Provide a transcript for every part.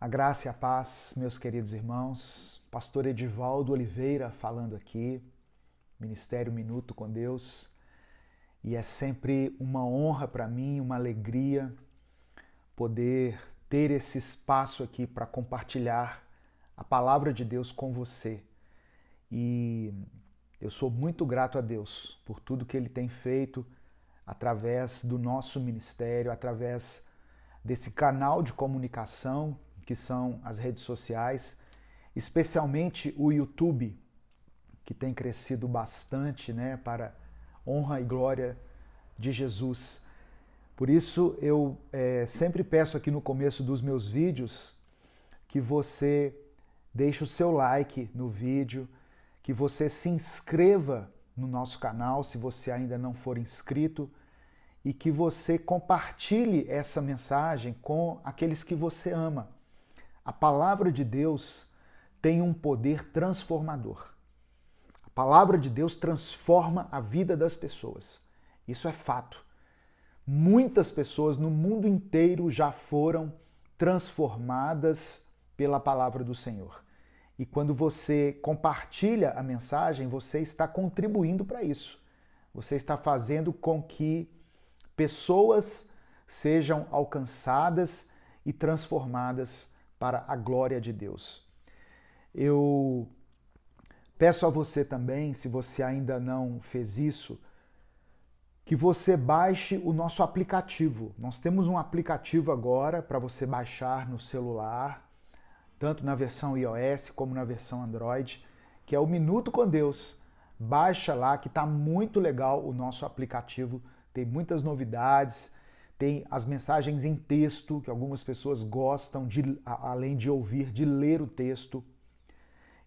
A graça e a paz, meus queridos irmãos. Pastor Edivaldo Oliveira falando aqui, Ministério Minuto com Deus. E é sempre uma honra para mim, uma alegria poder ter esse espaço aqui para compartilhar a palavra de Deus com você. E eu sou muito grato a Deus por tudo que Ele tem feito através do nosso ministério, através desse canal de comunicação que são as redes sociais, especialmente o YouTube, que tem crescido bastante, para honra e glória de Jesus. Por isso eu sempre peço aqui no começo dos meus vídeos que você deixe o seu like no vídeo, que você se inscreva no nosso canal se você ainda não for inscrito e que você compartilhe essa mensagem com aqueles que você ama. A palavra de Deus tem um poder transformador. A palavra de Deus transforma a vida das pessoas. Isso é fato. Muitas pessoas no mundo inteiro já foram transformadas pela palavra do Senhor. E quando você compartilha a mensagem, você está contribuindo para isso. Você está fazendo com que pessoas sejam alcançadas e transformadas para a glória de Deus. Eu peço a você também, se você ainda não fez isso, que você baixe o nosso aplicativo. Nós temos um aplicativo agora para você baixar no celular, tanto na versão iOS como na versão Android, que é o Minuto com Deus. Baixa lá que está muito legal o nosso aplicativo, tem muitas novidades, tem as mensagens em texto, que algumas pessoas gostam, além de ouvir, de ler o texto.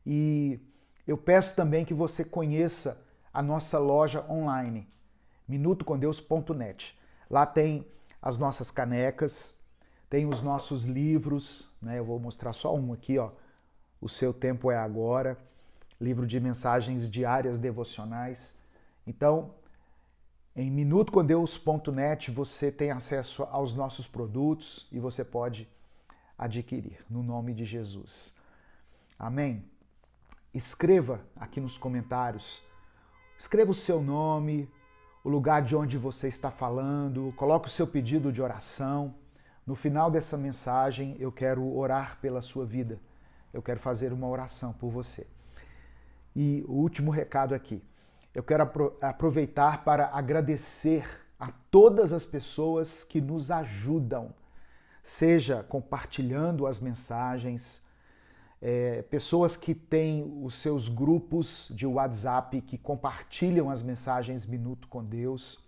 E eu peço também que você conheça a nossa loja online, minutocomdeus.net. Lá tem as nossas canecas, tem os nossos livros, eu vou mostrar só um aqui, O Seu Tempo é Agora, livro de mensagens diárias devocionais. Então, em minutocomdeus.net você tem acesso aos nossos produtos e você pode adquirir, no nome de Jesus. Amém? Escreva aqui nos comentários, escreva o seu nome, o lugar de onde você está falando, coloque o seu pedido de oração. No final dessa mensagem eu quero orar pela sua vida, eu quero fazer uma oração por você. E o último recado aqui. Eu quero aproveitar para agradecer a todas as pessoas que nos ajudam, seja compartilhando as mensagens, pessoas que têm os seus grupos de WhatsApp que compartilham as mensagens Minuto com Deus,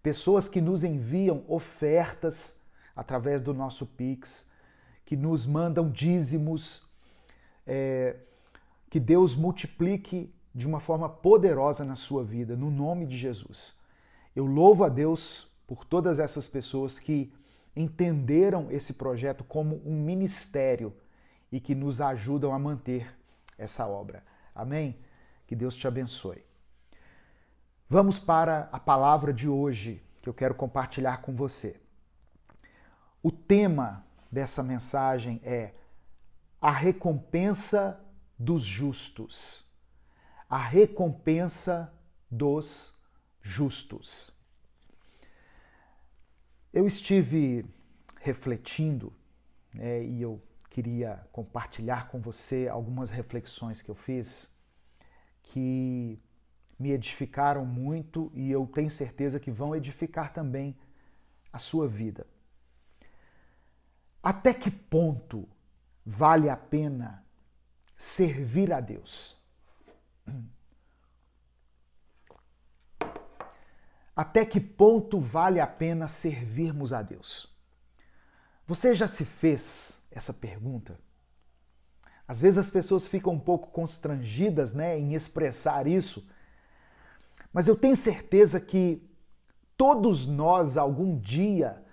pessoas que nos enviam ofertas através do nosso Pix, que nos mandam dízimos, que Deus multiplique de uma forma poderosa na sua vida, no nome de Jesus. Eu louvo a Deus por todas essas pessoas que entenderam esse projeto como um ministério e que nos ajudam a manter essa obra. Amém? Que Deus te abençoe. Vamos para a palavra de hoje que eu quero compartilhar com você. O tema dessa mensagem é a recompensa dos justos. A recompensa dos justos. Eu estive refletindo, e eu queria compartilhar com você algumas reflexões que eu fiz que me edificaram muito e eu tenho certeza que vão edificar também a sua vida. Até que ponto vale a pena servir a Deus? Até que ponto vale a pena servirmos a Deus? Você já se fez essa pergunta? Às vezes as pessoas ficam um pouco constrangidas, em expressar isso, mas eu tenho certeza que todos nós, algum dia,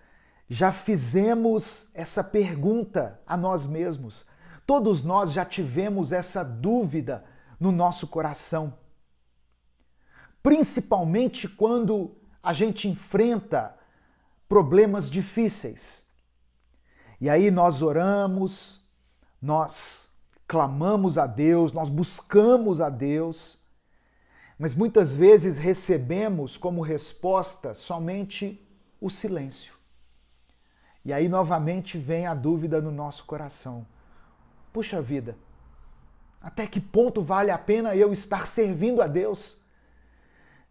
já fizemos essa pergunta a nós mesmos. Todos nós já tivemos essa dúvida no nosso coração. Principalmente quando a gente enfrenta problemas difíceis. E aí nós oramos, nós clamamos a Deus, nós buscamos a Deus, mas muitas vezes recebemos como resposta somente o silêncio. E aí novamente vem a dúvida no nosso coração. Puxa vida, até que ponto vale a pena eu estar servindo a Deus?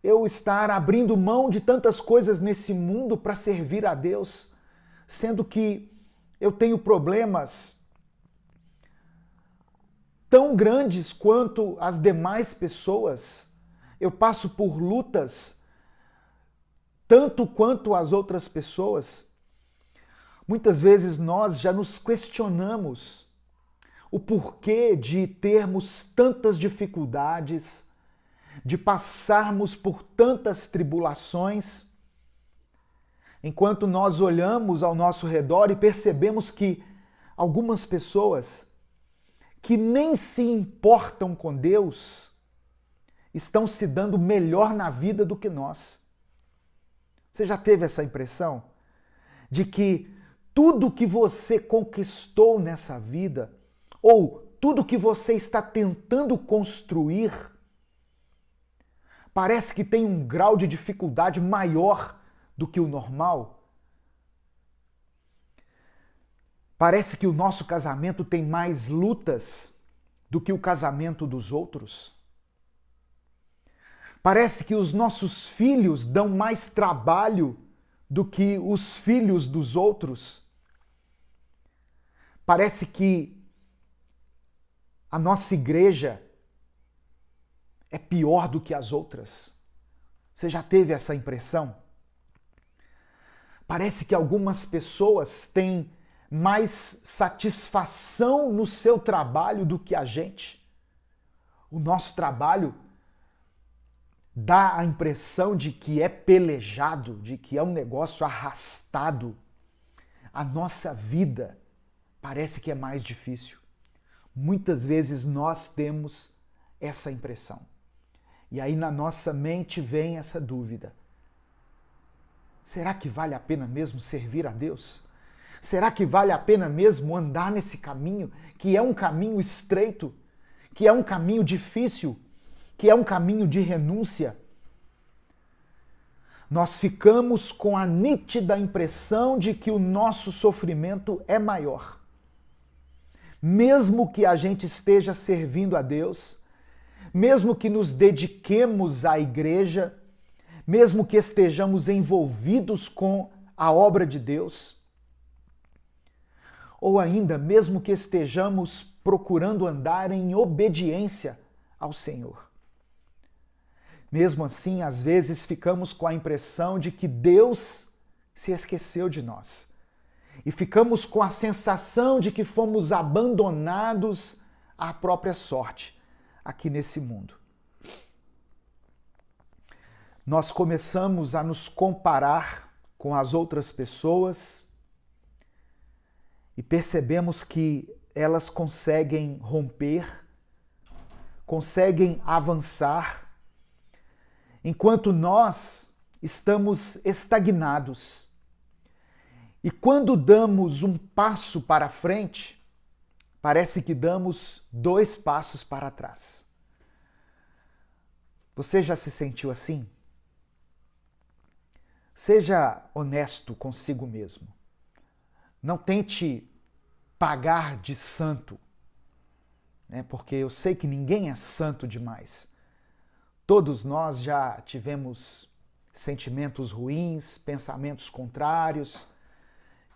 Eu estar abrindo mão de tantas coisas nesse mundo para servir a Deus, sendo que eu tenho problemas tão grandes quanto as demais pessoas. Eu passo por lutas tanto quanto as outras pessoas. Muitas vezes nós já nos questionamos o porquê de termos tantas dificuldades, de passarmos por tantas tribulações, enquanto nós olhamos ao nosso redor e percebemos que algumas pessoas que nem se importam com Deus estão se dando melhor na vida do que nós. Você já teve essa impressão de que tudo que você conquistou nessa vida, ou tudo que você está tentando construir, parece que tem um grau de dificuldade maior do que o normal? Parece que o nosso casamento tem mais lutas do que o casamento dos outros. Parece que os nossos filhos dão mais trabalho do que os filhos dos outros. Parece que a nossa igreja é pior do que as outras. Você já teve essa impressão? Parece que algumas pessoas têm mais satisfação no seu trabalho do que a gente. O nosso trabalho dá a impressão de que é pelejado, de que é um negócio arrastado. A nossa vida parece que é mais difícil. Muitas vezes nós temos essa impressão. E aí na nossa mente vem essa dúvida. Será que vale a pena mesmo servir a Deus? Será que vale a pena mesmo andar nesse caminho, que é um caminho estreito, que é um caminho difícil, que é um caminho de renúncia? Nós ficamos com a nítida impressão de que o nosso sofrimento é maior. Mesmo que a gente esteja servindo a Deus, mesmo que nos dediquemos à igreja, mesmo que estejamos envolvidos com a obra de Deus, ou ainda mesmo que estejamos procurando andar em obediência ao Senhor. Mesmo assim, às vezes ficamos com a impressão de que Deus se esqueceu de nós. E ficamos com a sensação de que fomos abandonados à própria sorte aqui nesse mundo. Nós começamos a nos comparar com as outras pessoas e percebemos que elas conseguem romper, conseguem avançar, enquanto nós estamos estagnados. E quando damos um passo para frente, parece que damos 2 passos para trás. Você já se sentiu assim? Seja honesto consigo mesmo. Não tente pagar de santo, né? Porque eu sei que ninguém é santo demais. Todos nós já tivemos sentimentos ruins, pensamentos contrários,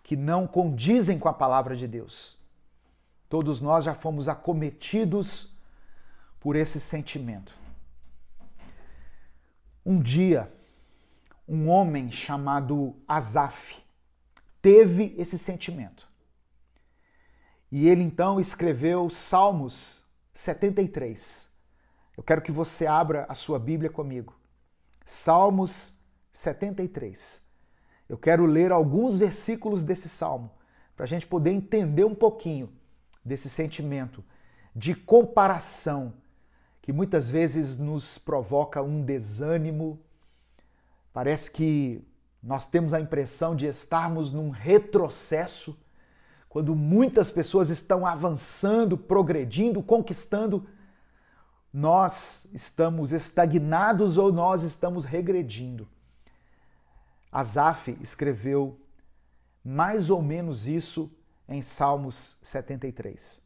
que não condizem com a palavra de Deus. Todos nós já fomos acometidos por esse sentimento. Um dia, um homem chamado Asaf teve esse sentimento. E ele então escreveu Salmos 73. Eu quero que você abra a sua Bíblia comigo. Salmos 73. Eu quero ler alguns versículos desse salmo para a gente poder entender um pouquinho desse sentimento de comparação que muitas vezes nos provoca um desânimo. Parece que nós temos a impressão de estarmos num retrocesso quando muitas pessoas estão avançando, progredindo, conquistando, nós estamos estagnados ou nós estamos regredindo. Asaf escreveu mais ou menos isso em Salmos 73.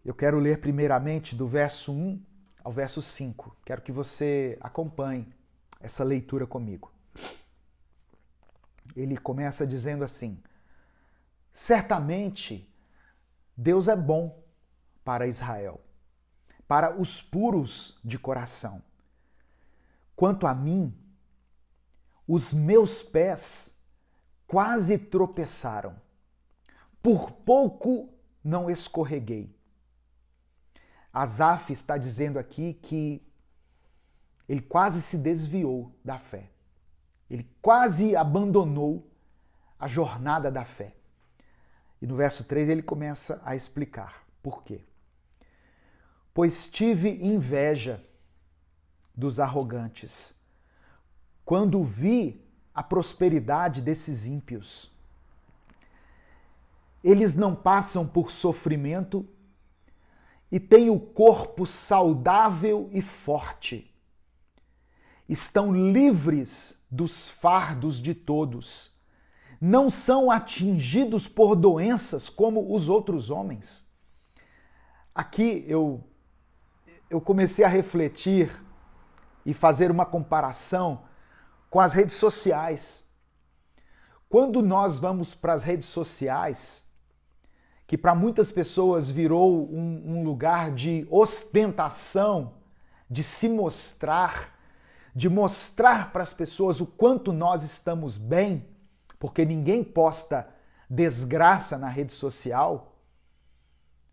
Eu quero ler primeiramente do verso 1 ao verso 5. Quero que você acompanhe essa leitura comigo. Ele começa dizendo assim: certamente Deus é bom para Israel, para os puros de coração. Quanto a mim, os meus pés quase tropeçaram, por pouco não escorreguei. Asaf está dizendo aqui que ele quase se desviou da fé. Ele quase abandonou a jornada da fé. E no verso 3 ele começa a explicar por quê. Pois tive inveja dos arrogantes, quando vi a prosperidade desses ímpios. Eles não passam por sofrimento e têm o corpo saudável e forte. Estão livres dos fardos de todos. Não são atingidos por doenças como os outros homens. Aqui eu comecei a refletir e fazer uma comparação com as redes sociais. Quando nós vamos para as redes sociais, que para muitas pessoas virou um lugar de ostentação, de se mostrar, de mostrar para as pessoas o quanto nós estamos bem, porque ninguém posta desgraça na rede social,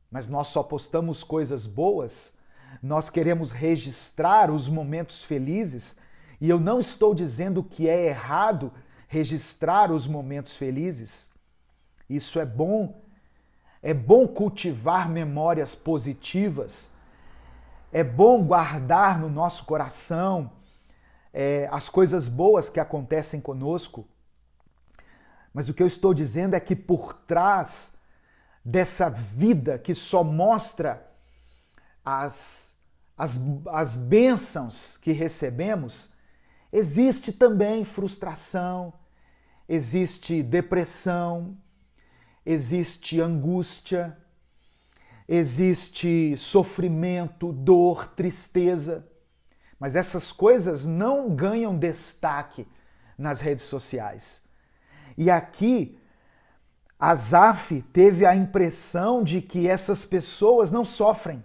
mas nós só postamos coisas boas, nós queremos registrar os momentos felizes, e eu não estou dizendo que é errado registrar os momentos felizes. Isso é bom cultivar memórias positivas, é bom guardar no nosso coração as coisas boas que acontecem conosco. Mas o que eu estou dizendo é que por trás dessa vida que só mostra as bênçãos que recebemos, existe também frustração, existe depressão, existe angústia, existe sofrimento, dor, tristeza. Mas essas coisas não ganham destaque nas redes sociais. E aqui, Asaf teve a impressão de que essas pessoas não sofrem.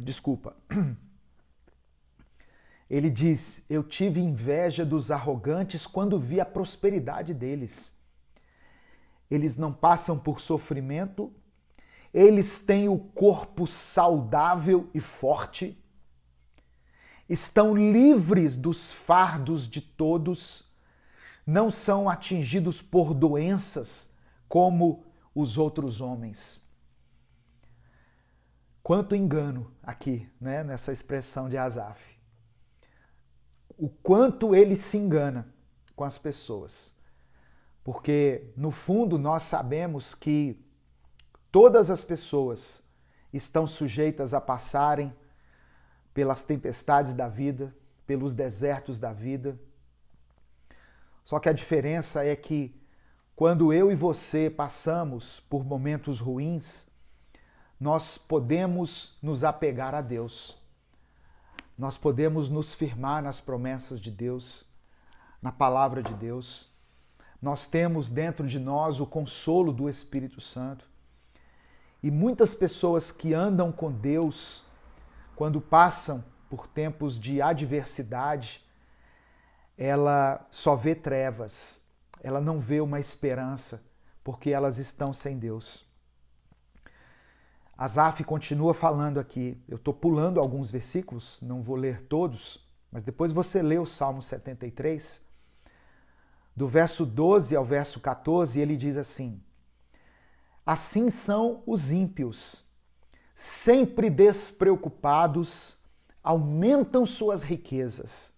Desculpa. Ele diz: eu tive inveja dos arrogantes quando vi a prosperidade deles. Eles não passam por sofrimento, eles têm o corpo saudável e forte, estão livres dos fardos de todos, não são atingidos por doenças como os outros homens. Quanto engano aqui, né, nessa expressão de Asaf. O quanto ele se engana com as pessoas. Porque, no fundo, nós sabemos que todas as pessoas estão sujeitas a passarem pelas tempestades da vida, pelos desertos da vida. Só que a diferença é que quando eu e você passamos por momentos ruins, nós podemos nos apegar a Deus. Nós podemos nos firmar nas promessas de Deus, na palavra de Deus. Nós temos dentro de nós o consolo do Espírito Santo. E muitas pessoas que andam com Deus, quando passam por tempos de adversidade, ela só vê trevas, ela não vê uma esperança, porque elas estão sem Deus. Asaf continua falando aqui, eu estou pulando alguns versículos, não vou ler todos, mas depois você lê o Salmo 73, do verso 12 ao verso 14, ele diz assim: assim são os ímpios, sempre despreocupados, aumentam suas riquezas.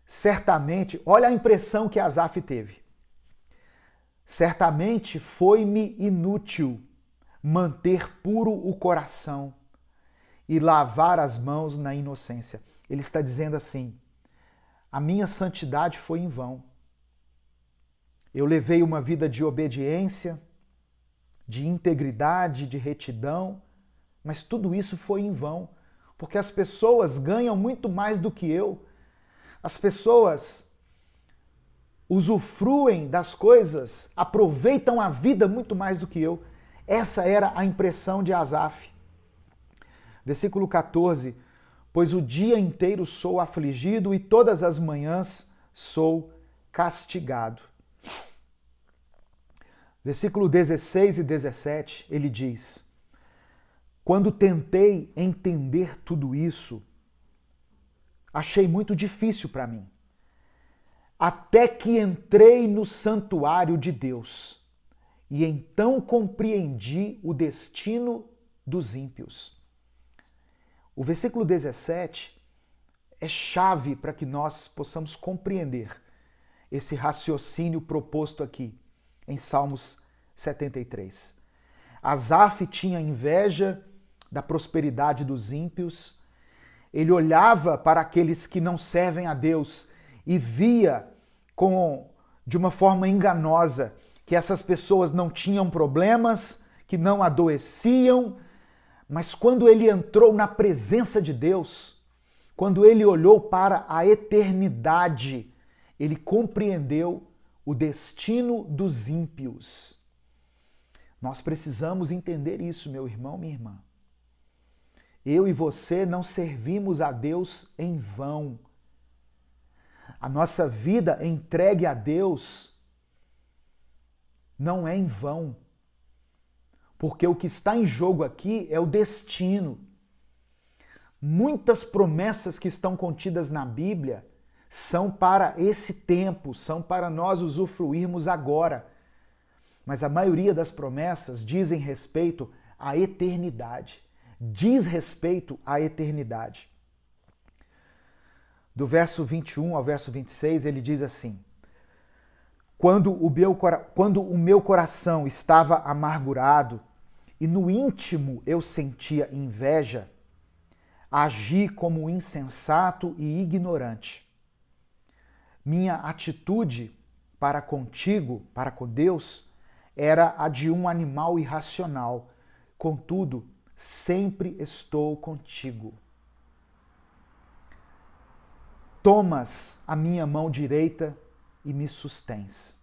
Certamente, olha a impressão que Asaf teve. Certamente foi-me inútil manter puro o coração e lavar as mãos na inocência. Ele está dizendo assim: a minha santidade foi em vão. Eu levei uma vida de obediência, de integridade, de retidão, mas tudo isso foi em vão, porque as pessoas ganham muito mais do que eu. As pessoas usufruem das coisas, aproveitam a vida muito mais do que eu. Essa era a impressão de Asaf. Versículo 14: pois o dia inteiro sou afligido e todas as manhãs sou castigado. Versículo 16 e 17, ele diz: quando tentei entender tudo isso, achei muito difícil para mim. Até que entrei no santuário de Deus e então compreendi o destino dos ímpios. O versículo 17 é chave para que nós possamos compreender esse raciocínio proposto aqui em Salmos 73. Asaf tinha inveja da prosperidade dos ímpios, ele olhava para aqueles que não servem a Deus e via de uma forma enganosa que essas pessoas não tinham problemas, que não adoeciam, mas quando ele entrou na presença de Deus, quando ele olhou para a eternidade, ele compreendeu o destino dos ímpios. Nós precisamos entender isso, meu irmão, minha irmã. Eu e você não servimos a Deus em vão. A nossa vida entregue a Deus não é em vão. Porque o que está em jogo aqui é o destino. Muitas promessas que estão contidas na Bíblia são para esse tempo, são para nós usufruirmos agora. Mas a maioria das promessas dizem respeito à eternidade. Diz respeito à eternidade. Do verso 21 ao verso 26, ele diz assim: quando o meu coração estava amargurado e no íntimo eu sentia inveja, agi como insensato e ignorante. Minha atitude para contigo, para com Deus, era a de um animal irracional. Contudo, sempre estou contigo. Tomas a minha mão direita e me sustens.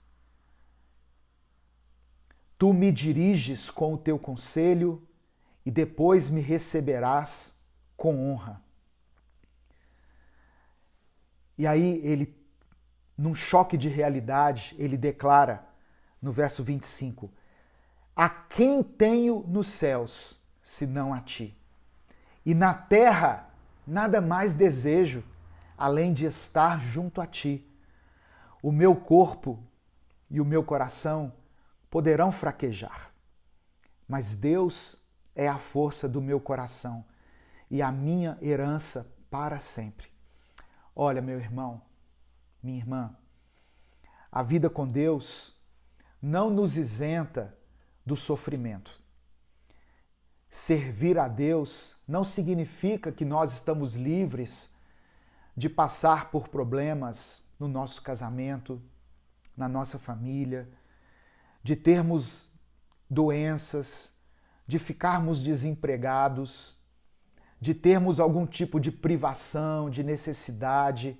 Tu me diriges com o teu conselho e depois me receberás com honra. E aí ele, num choque de realidade, ele declara no verso 25: a quem tenho nos céus, senão a ti? E na terra nada mais desejo, além de estar junto a ti. O meu corpo e o meu coração poderão fraquejar, mas Deus é a força do meu coração e a minha herança para sempre. Olha, meu irmão, minha irmã, a vida com Deus não nos isenta do sofrimento. Servir a Deus não significa que nós estamos livres de passar por problemas no nosso casamento, na nossa família, de termos doenças, de ficarmos desempregados, de termos algum tipo de privação, de necessidade.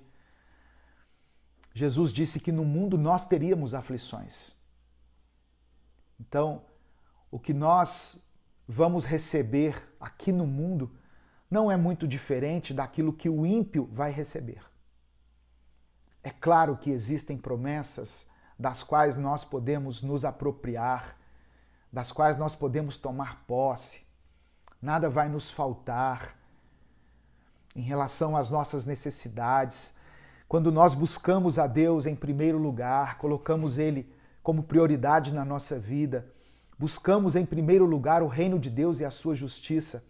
Jesus disse que no mundo nós teríamos aflições. Então, o que nós vamos receber aqui no mundo não é muito diferente daquilo que o ímpio vai receber. É claro que existem promessas das quais nós podemos nos apropriar, das quais nós podemos tomar posse. Nada vai nos faltar em relação às nossas necessidades. Quando nós buscamos a Deus em primeiro lugar, colocamos Ele como prioridade na nossa vida, buscamos em primeiro lugar o reino de Deus e a sua justiça,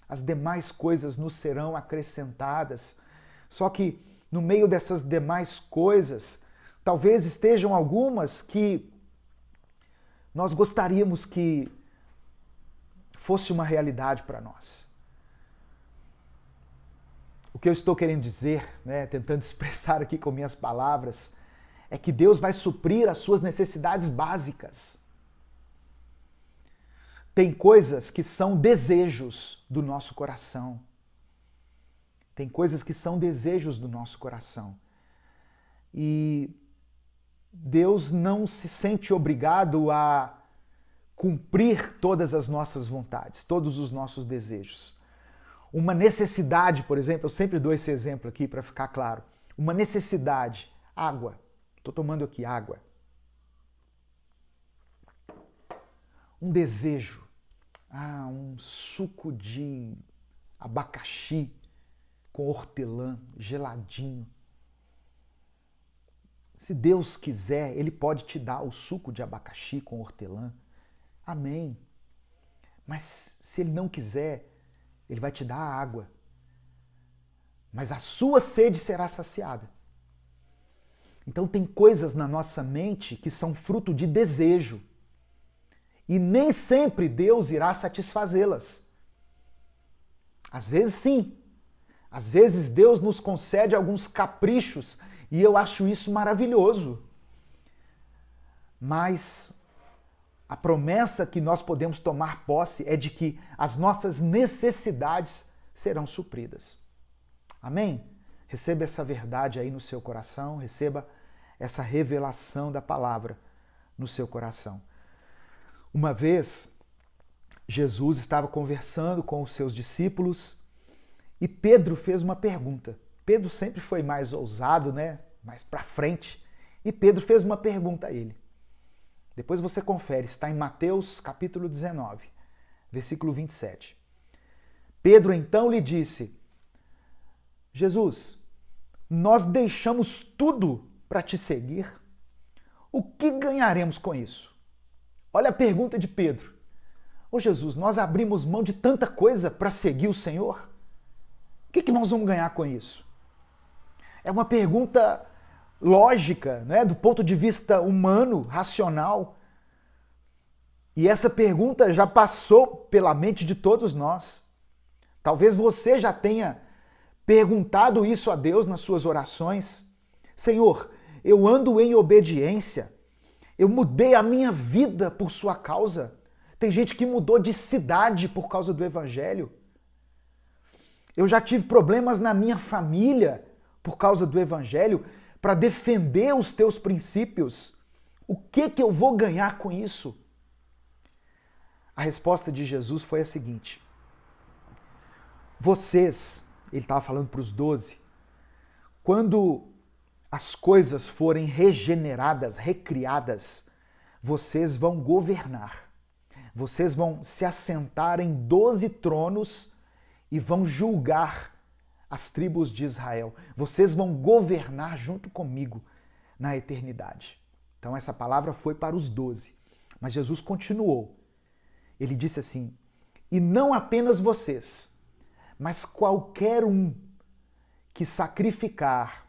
as demais coisas nos serão acrescentadas. Só que no meio dessas demais coisas, talvez estejam algumas que nós gostaríamos que fosse uma realidade para nós. O que eu estou querendo dizer, tentando expressar aqui com minhas palavras, é que Deus vai suprir as suas necessidades básicas. Tem coisas que são desejos do nosso coração. Tem coisas que são desejos do nosso coração. E Deus não se sente obrigado a cumprir todas as nossas vontades, todos os nossos desejos. Uma necessidade, por exemplo, eu sempre dou esse exemplo aqui para ficar claro. Uma necessidade, água. Estou tomando aqui água. Um desejo, um suco de abacaxi com hortelã, geladinho. Se Deus quiser, Ele pode te dar o suco de abacaxi com hortelã. Amém. Mas se Ele não quiser, Ele vai te dar a água. Mas a sua sede será saciada. Então tem coisas na nossa mente que são fruto de desejo. E nem sempre Deus irá satisfazê-las. Às vezes sim. Às vezes Deus nos concede alguns caprichos e eu acho isso maravilhoso. Mas a promessa que nós podemos tomar posse é de que as nossas necessidades serão supridas. Amém? Receba essa verdade aí no seu coração, receba essa revelação da palavra no seu coração. Uma vez, Jesus estava conversando com os seus discípulos e Pedro fez uma pergunta. Pedro sempre foi mais ousado, mais para frente. E Pedro fez uma pergunta a ele. Depois você confere, está em Mateus capítulo 19, versículo 27. Pedro então lhe disse: Jesus, nós deixamos tudo para te seguir. O que ganharemos com isso? Olha a pergunta de Pedro. Ô Jesus, nós abrimos mão de tanta coisa para seguir o Senhor? O que nós vamos ganhar com isso? É uma pergunta lógica, do ponto de vista humano, racional. E essa pergunta já passou pela mente de todos nós. Talvez você já tenha perguntado isso a Deus nas suas orações. Senhor, eu ando em obediência. Eu mudei a minha vida por sua causa. Tem gente que mudou de cidade por causa do Evangelho. Eu já tive problemas na minha família por causa do Evangelho para defender os teus princípios. O que eu vou ganhar com isso? A resposta de Jesus foi a seguinte: vocês, ele estava falando para os 12, quando as coisas forem regeneradas, recriadas, vocês vão governar. Vocês vão se assentar em 12 tronos e vão julgar as tribos de Israel. Vocês vão governar junto comigo na eternidade. Então essa palavra foi para os 12. Mas Jesus continuou. Ele disse assim: e não apenas vocês, mas qualquer um que sacrificar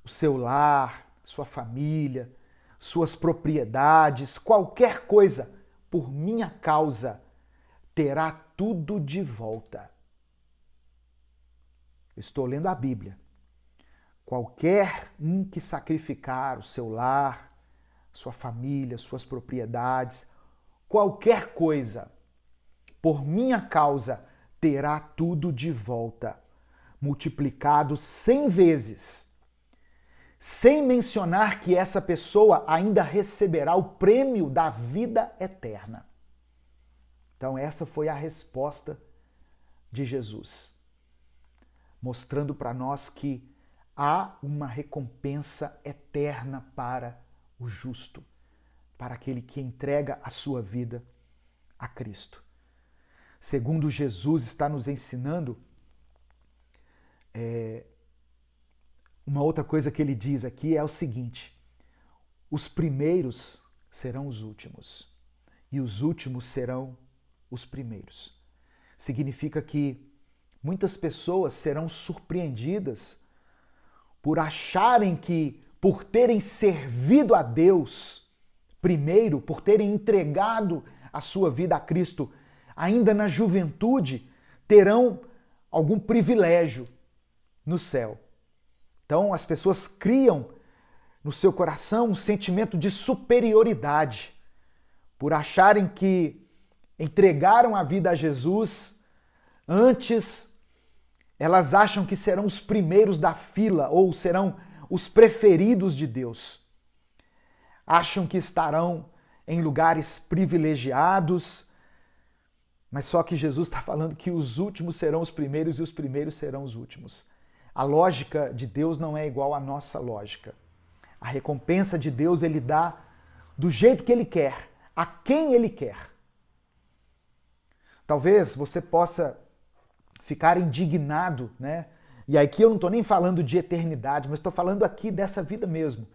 o seu lar, sua família, suas propriedades, qualquer coisa, por minha causa, terá tudo de volta. Estou lendo a Bíblia. Qualquer um que sacrificar o seu lar, sua família, suas propriedades, qualquer coisa, por minha causa, terá tudo de volta, multiplicado 100 vezes. Sem mencionar que essa pessoa ainda receberá o prêmio da vida eterna. Então essa foi a resposta de Jesus, mostrando para nós que há uma recompensa eterna para o justo, para aquele que entrega a sua vida a Cristo. Segundo Jesus está nos ensinando, uma outra coisa que ele diz aqui é o seguinte: os primeiros serão os últimos e os últimos serão os primeiros. Significa que muitas pessoas serão surpreendidas por acharem que, por terem servido a Deus primeiro, por terem entregado a sua vida a Cristo, ainda na juventude, terão algum privilégio no céu. Então, as pessoas criam no seu coração um sentimento de superioridade, por acharem que entregaram a vida a Jesus antes, elas acham que serão os primeiros da fila ou serão os preferidos de Deus. Acham que estarão em lugares privilegiados, mas só que Jesus está falando que os últimos serão os primeiros e os primeiros serão os últimos. A lógica de Deus não é igual à nossa lógica. A recompensa de Deus Ele dá do jeito que Ele quer, a quem Ele quer. Talvez você possa ficar indignado, né? E aqui eu não estou nem falando de eternidade, mas estou falando aqui dessa vida mesmo.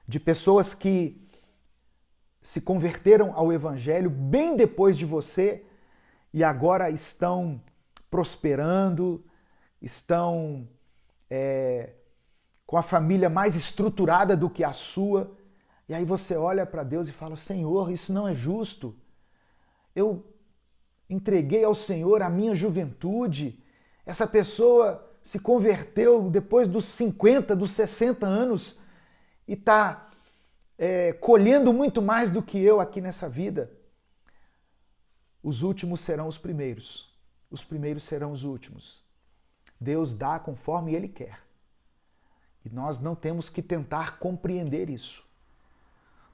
De pessoas que se converteram ao Evangelho bem depois de você e agora estão prosperando, estão com a família mais estruturada do que a sua. E aí você olha para Deus e fala: Senhor, isso não é justo. Eu entreguei ao Senhor a minha juventude. Essa pessoa se converteu depois dos 50, dos 60 anos e está colhendo muito mais do que eu aqui nessa vida. Os últimos serão os primeiros serão os últimos. Deus dá conforme Ele quer. E nós não temos que tentar compreender isso.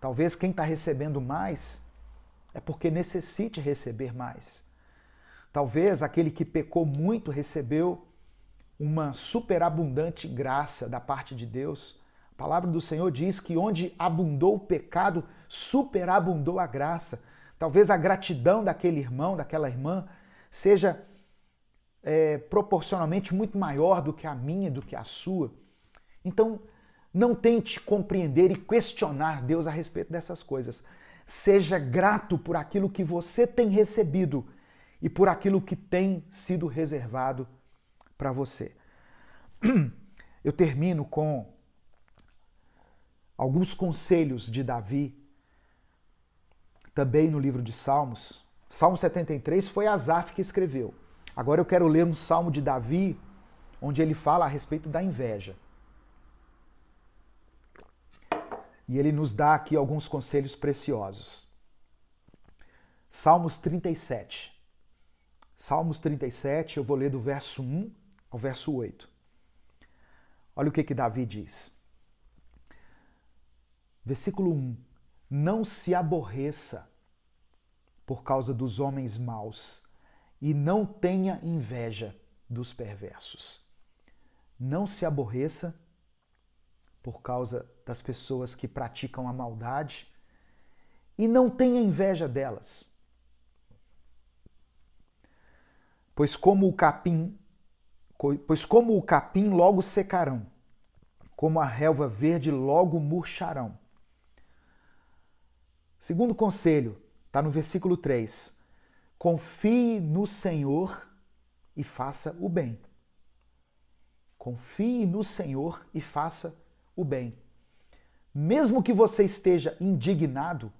Talvez quem está recebendo mais é porque necessite receber mais. Talvez aquele que pecou muito recebeu uma superabundante graça da parte de Deus. A palavra do Senhor diz que onde abundou o pecado, superabundou a graça. Talvez a gratidão daquele irmão, daquela irmã, seja proporcionalmente muito maior do que a minha, do que a sua. Então, não tente compreender e questionar Deus a respeito dessas coisas. Seja grato por aquilo que você tem recebido e por aquilo que tem sido reservado para você. Eu termino com alguns conselhos de Davi, também no livro de Salmos. Salmo 73 foi Asaf que escreveu. Agora eu quero ler um salmo de Davi, onde ele fala a respeito da inveja. E ele nos dá aqui alguns conselhos preciosos. Salmos 37. Salmos 37, eu vou ler do verso 1 ao verso 8. Olha o que Davi diz. Versículo 1. Não se aborreça por causa dos homens maus e não tenha inveja dos perversos. Não se aborreça por causa das pessoas que praticam a maldade e não tenha inveja delas. Pois como o capim logo secarão, como a relva verde logo murcharão. Segundo conselho, está no versículo 3. Confie no Senhor e faça o bem. Confie no Senhor e faça o bem. Mesmo que você esteja indignado,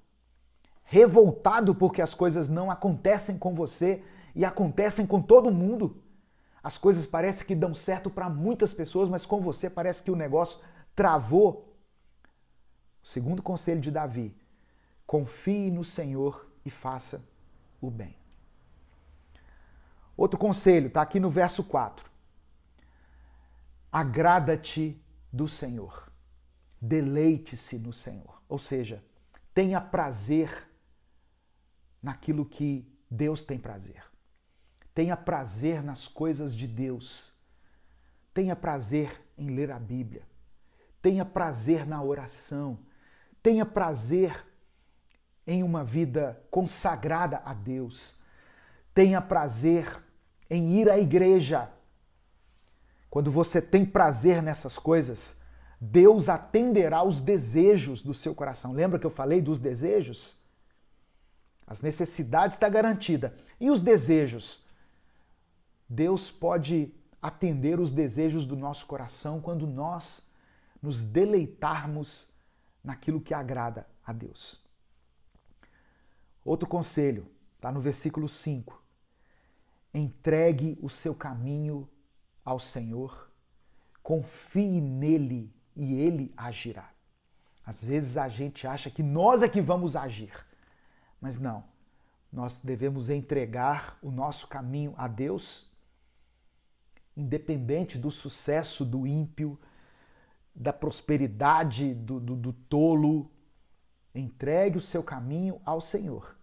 revoltado porque as coisas não acontecem com você e acontecem com todo mundo, as coisas parecem que dão certo para muitas pessoas, mas com você parece que o negócio travou. O segundo conselho de Davi: confie no Senhor e faça o bem. Outro conselho está aqui no verso 4. Agrada-te do Senhor. Deleite-se no Senhor. Ou seja, tenha prazer naquilo que Deus tem prazer. Tenha prazer nas coisas de Deus. Tenha prazer em ler a Bíblia. Tenha prazer na oração. Tenha prazer em uma vida consagrada a Deus. Tenha prazer em ir à igreja. Quando você tem prazer nessas coisas, Deus atenderá aos desejos do seu coração. Lembra que eu falei dos desejos? As necessidades estão garantidas. E os desejos? Deus pode atender os desejos do nosso coração quando nós nos deleitarmos naquilo que agrada a Deus. Outro conselho, está no versículo 5. Entregue o seu caminho ao Senhor, confie nele e ele agirá. Às vezes a gente acha que nós é que vamos agir, mas não. Nós devemos entregar o nosso caminho a Deus, independente do sucesso do ímpio, da prosperidade do tolo. Entregue o seu caminho ao Senhor.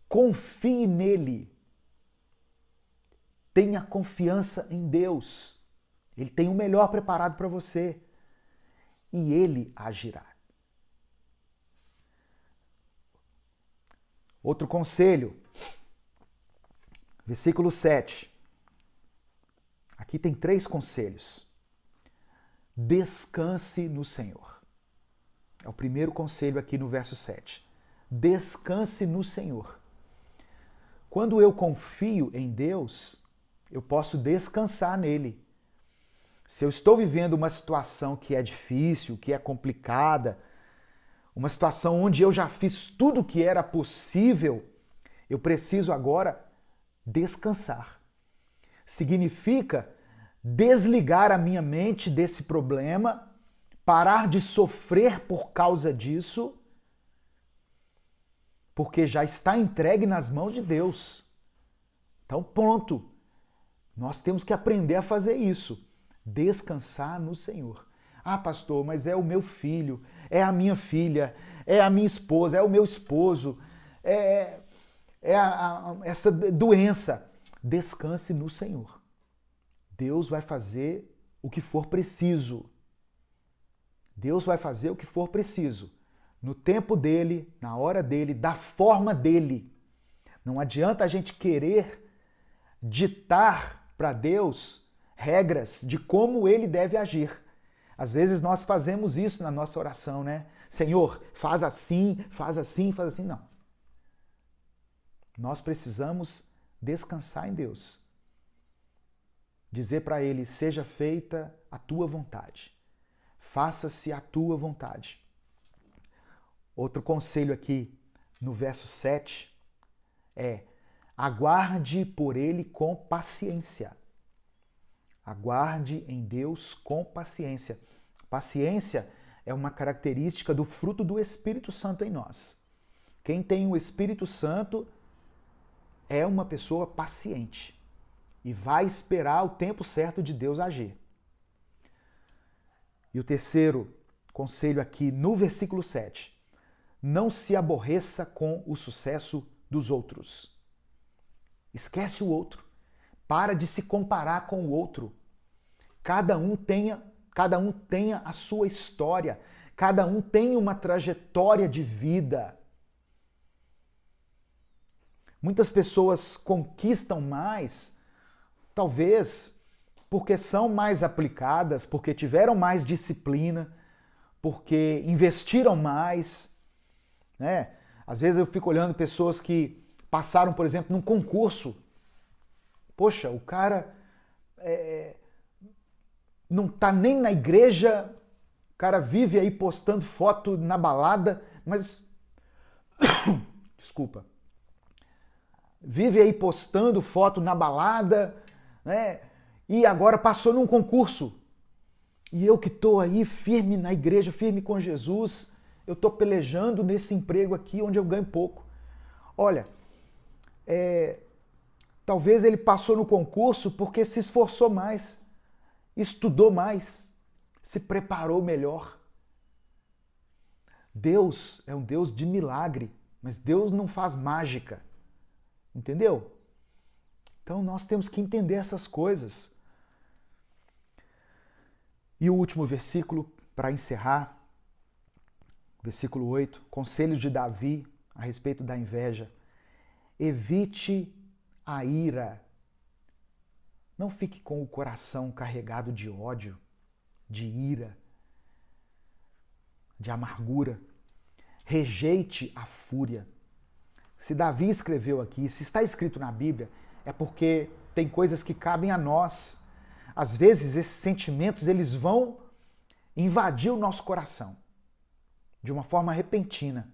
Confie nele. Tenha confiança em Deus. Ele tem o melhor preparado para você. E ele agirá. Outro conselho. Versículo 7. Aqui tem 3 conselhos. Descanse no Senhor. É o primeiro conselho aqui no verso 7. Descanse no Senhor. Quando eu confio em Deus, eu posso descansar nele. Se eu estou vivendo uma situação que é difícil, que é complicada, uma situação onde eu já fiz tudo o que era possível, eu preciso agora descansar. Significa desligar a minha mente desse problema, parar de sofrer por causa disso, porque já está entregue nas mãos de Deus. Então, pronto. Nós temos que aprender a fazer isso. Descansar no Senhor. Ah, pastor, mas é o meu filho, é a minha filha, é a minha esposa, é o meu esposo, essa doença. Descanse no Senhor. Deus vai fazer o que for preciso. Deus vai fazer o que for preciso. No tempo dele, na hora dele, da forma dele. Não adianta a gente querer ditar para Deus regras de como ele deve agir. Às vezes nós fazemos isso na nossa oração, né? Senhor, faz assim, faz assim, faz assim. Não. Nós precisamos descansar em Deus. Dizer para ele, seja feita a tua vontade. Faça-se a tua vontade. Outro conselho aqui no verso 7 é: aguarde por ele com paciência. Aguarde em Deus com paciência. Paciência é uma característica do fruto do Espírito Santo em nós. Quem tem o Espírito Santo é uma pessoa paciente e vai esperar o tempo certo de Deus agir. E o terceiro conselho aqui no versículo 7. Não se aborreça com o sucesso dos outros. Esquece o outro. Para de se comparar com o outro. Cada um tenha a sua história. Cada um tem uma trajetória de vida. Muitas pessoas conquistam mais, talvez porque são mais aplicadas, porque tiveram mais disciplina, porque investiram mais, né? Às vezes eu fico olhando pessoas que passaram, por exemplo, num concurso. Poxa, o cara não tá nem na igreja, o cara vive aí postando foto na balada, mas... Desculpa. Vive aí postando foto na balada, né? E agora passou num concurso. E eu que estou aí firme na igreja, firme com Jesus, eu estou pelejando nesse emprego aqui onde eu ganho pouco. Olha, talvez ele passou no concurso porque se esforçou mais, estudou mais, se preparou melhor. Deus é um Deus de milagre, mas Deus não faz mágica. Entendeu? Então nós temos que entender essas coisas. E o último versículo, para encerrar, versículo 8, conselhos de Davi a respeito da inveja. Evite a ira. Não fique com o coração carregado de ódio, de ira, de amargura. Rejeite a fúria. Se Davi escreveu aqui, se está escrito na Bíblia, é porque tem coisas que cabem a nós. às vezes esses sentimentos eles vão invadir o nosso coração de uma forma repentina.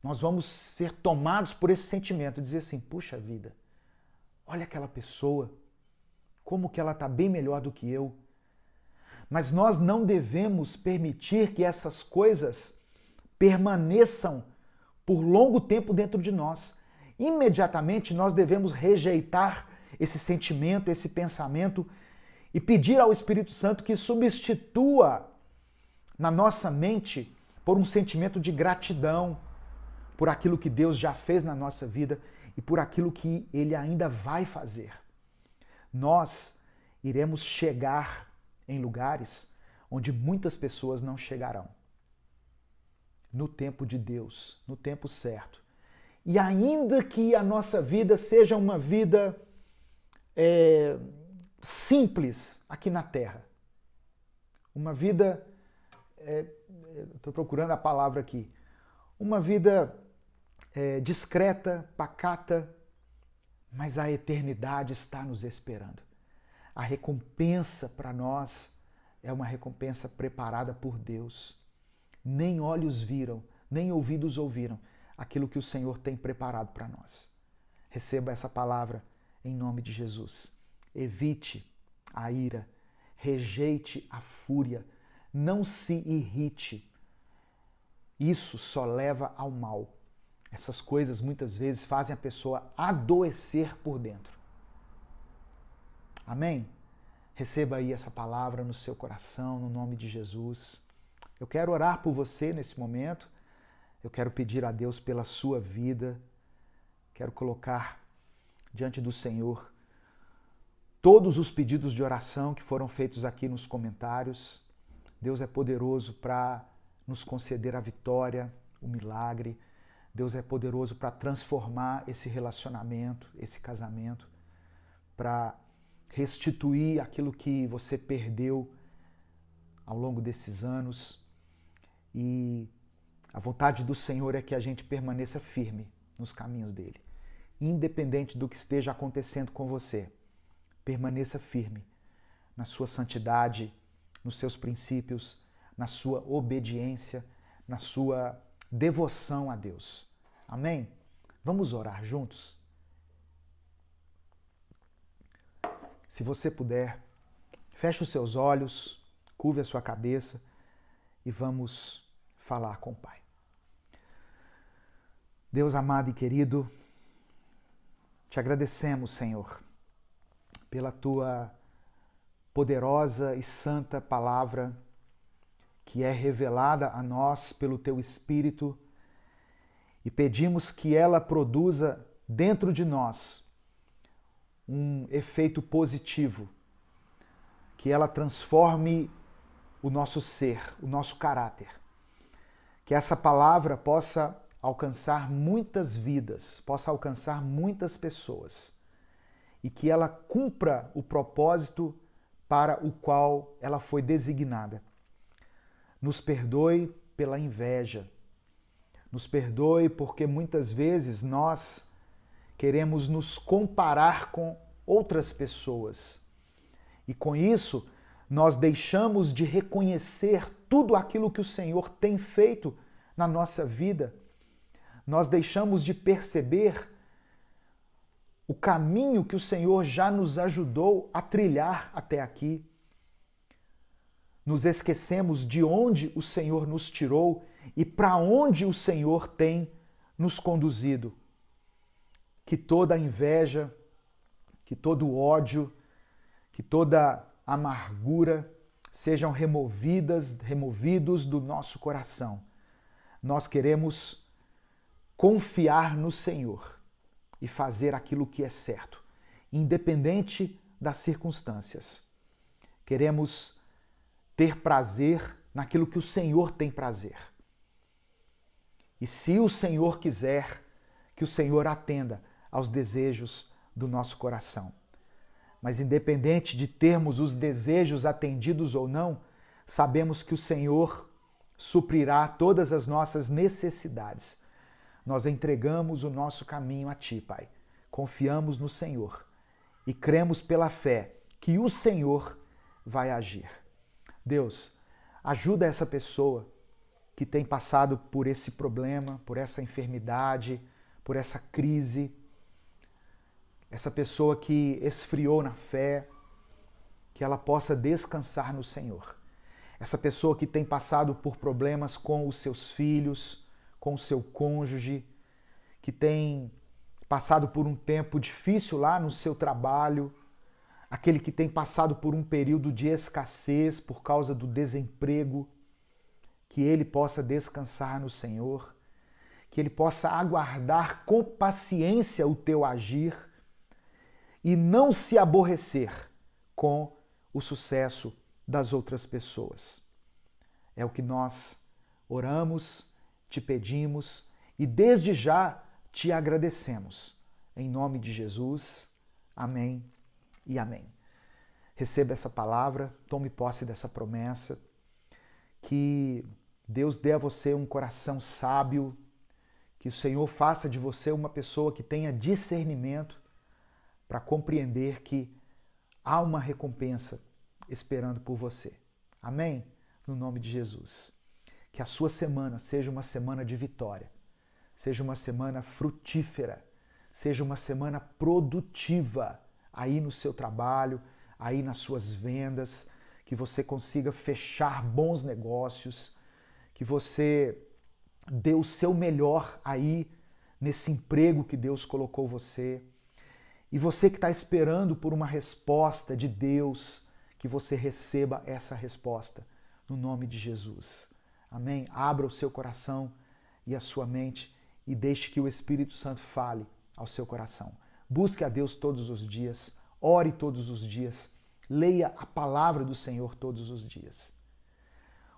Nós vamos ser tomados por esse sentimento, dizer assim, puxa vida, olha aquela pessoa, como que ela está bem melhor do que eu. Mas nós não devemos permitir que essas coisas permaneçam por longo tempo dentro de nós. Imediatamente nós devemos rejeitar esse sentimento, esse pensamento e pedir ao Espírito Santo que substitua na nossa mente por um sentimento de gratidão por aquilo que Deus já fez na nossa vida e por aquilo que Ele ainda vai fazer. Nós iremos chegar em lugares onde muitas pessoas não chegarão. No tempo de Deus, no tempo certo. E ainda que a nossa vida seja uma vida simples aqui na Terra, uma vida, estou procurando a palavra aqui, uma vida discreta, pacata, mas a eternidade está nos esperando. A recompensa para nós é uma recompensa preparada por Deus. Nem olhos viram, nem ouvidos ouviram aquilo que o Senhor tem preparado para nós. Receba essa palavra em nome de Jesus. Evite a ira, rejeite a fúria, não se irrite. Isso só leva ao mal. Essas coisas muitas vezes fazem a pessoa adoecer por dentro. Amém? Receba aí essa palavra no seu coração, no nome de Jesus. Eu quero orar por você nesse momento. Eu quero pedir a Deus pela sua vida. Quero colocar diante do Senhor todos os pedidos de oração que foram feitos aqui nos comentários. Deus é poderoso para nos conceder a vitória, o milagre. Deus é poderoso para transformar esse relacionamento, esse casamento, para restituir aquilo que você perdeu ao longo desses anos. E a vontade do Senhor é que a gente permaneça firme nos caminhos dele. Independente do que esteja acontecendo com você, permaneça firme na sua santidade, nos seus princípios, na sua obediência, na sua devoção a Deus. Amém? Vamos orar juntos? Se você puder, feche os seus olhos, curve a sua cabeça e vamos falar com o Pai. Deus amado e querido, te agradecemos, Senhor, pela tua poderosa e santa palavra que é revelada a nós pelo teu Espírito e pedimos que ela produza dentro de nós um efeito positivo, que ela transforme o nosso ser, o nosso caráter. Que essa palavra possa alcançar muitas vidas, possa alcançar muitas pessoas e que ela cumpra o propósito para o qual ela foi designada. Nos perdoe pela inveja, nos perdoe porque muitas vezes nós queremos nos comparar com outras pessoas e com isso nós deixamos de reconhecer tudo aquilo que o Senhor tem feito na nossa vida. Nós deixamos de perceber o caminho que o Senhor já nos ajudou a trilhar até aqui. Nos esquecemos de onde o Senhor nos tirou e para onde o Senhor tem nos conduzido. Que toda inveja, que todo ódio, que toda amargura sejam removidos do nosso coração. Nós queremos confiar no Senhor e fazer aquilo que é certo, independente das circunstâncias. Queremos ter prazer naquilo que o Senhor tem prazer. E se o Senhor quiser, que o Senhor atenda aos desejos do nosso coração. Mas independente de termos os desejos atendidos ou não, sabemos que o Senhor suprirá todas as nossas necessidades. Nós entregamos o nosso caminho a Ti, Pai. Confiamos no Senhor e cremos pela fé que o Senhor vai agir. Deus, ajuda essa pessoa que tem passado por esse problema, por essa enfermidade, por essa crise, essa pessoa que esfriou na fé, que ela possa descansar no Senhor. Essa pessoa que tem passado por problemas com os seus filhos, com o seu cônjuge, que tem passado por um tempo difícil lá no seu trabalho, aquele que tem passado por um período de escassez por causa do desemprego, que ele possa descansar no Senhor, que ele possa aguardar com paciência o teu agir e não se aborrecer com o sucesso das outras pessoas. É o que nós oramos, te pedimos e desde já te agradecemos. Em nome de Jesus, amém e amém. Receba essa palavra, tome posse dessa promessa, que Deus dê a você um coração sábio, que o Senhor faça de você uma pessoa que tenha discernimento para compreender que há uma recompensa esperando por você. Amém? No nome de Jesus. Que a sua semana seja uma semana de vitória, seja uma semana frutífera, seja uma semana produtiva aí no seu trabalho, aí nas suas vendas, que você consiga fechar bons negócios, que você dê o seu melhor aí nesse emprego que Deus colocou você. E você que está esperando por uma resposta de Deus, que você receba essa resposta no nome de Jesus. Amém? Abra o seu coração e a sua mente e deixe que o Espírito Santo fale ao seu coração. Busque a Deus todos os dias, ore todos os dias, leia a palavra do Senhor todos os dias.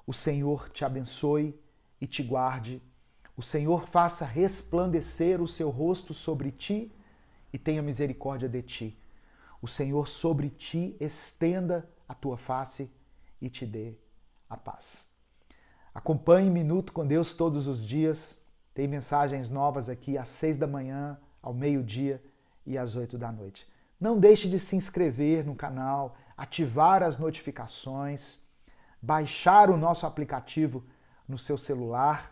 O Senhor te abençoe e te guarde. O Senhor faça resplandecer o seu rosto sobre ti e tenha misericórdia de ti. O Senhor sobre ti estenda a tua face e te dê a paz. Acompanhe Minuto com Deus todos os dias. Tem mensagens novas aqui às 6 da manhã, ao meio-dia e às 8 da noite. Não deixe de se inscrever no canal, ativar as notificações, baixar o nosso aplicativo no seu celular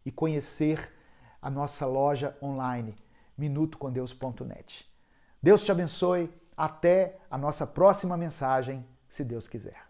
e conhecer a nossa loja online, minutocondeus.net. Deus te abençoe. Até a nossa próxima mensagem, se Deus quiser.